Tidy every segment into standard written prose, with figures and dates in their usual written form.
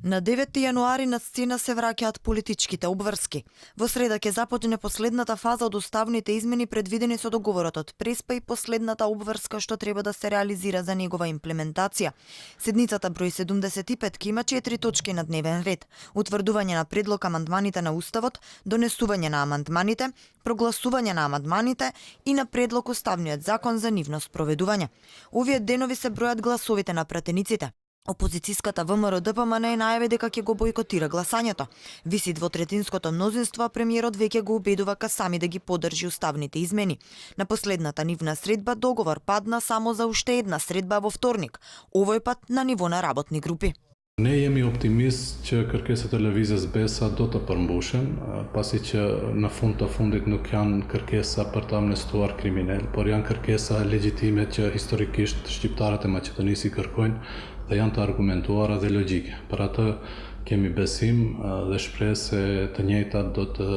На 9 јануари на сцена се враќаат политичките обврски. Во среда ќе започне последната фаза од уставните измени предвидени со договорот од Преспа и последната обврска што треба да се реализира за негова имплементација. Седницата број 75 ки има 4 точки на дневен ред: утврдување на предлог амандманите на Уставот, донесување на амандманите, прогласување на амандманите и на предлог Уставниот закон за нивно спроведување. Овие денови се бројат гласовите на пратениците. Опозицијската ВМРО ДПМН најави дека ќе го бойкотира гласањето. Виси двотретинското мнозинство, а премиерот веќе го убедува сами да ги поддржи уставните измени. На последната нивна средба договор падна само за уште една средба во вторник, овој пат на ниво на работни групи. Ne jemi optimist që kërkesat e lëvizjes Besa do të përmbushen, pasi që në fund të fundit nuk janë kërkesa për të amnestuar kriminal, por janë kërkesa legjitime që historikisht shqiptarët e Maqedonisë kërkojnë dhe janë të argumentuara dhe logjike. Për atë kemi besim dhe shpresë se të njëjtat do të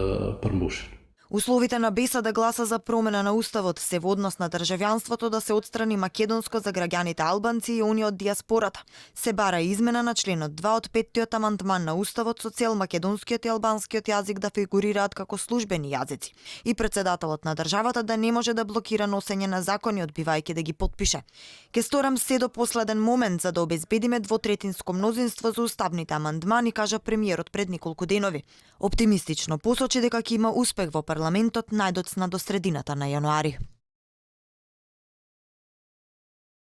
përmbushen. Условите на Беса да гласа за промена на Уставот се во однос на државјанството да се отстрани македонско за граѓаните албанци и они од диаспората. Се бара измена на членот 2 од 5-тиот амандман на Уставот со цел македонскиот и албанскиот јазик да фигурираат како службени јазици и председателот на државата да не може да блокира носење на закони одбивајќи да ги потпише. Ке сторам се до последен момент за да обезбедиме двотретинско мнозинство за уставните амандмани, кажа премиерот пред неколку денови. Оптимистично посочи дека ќе има успех во парламентот најдоцна до средината на јануари.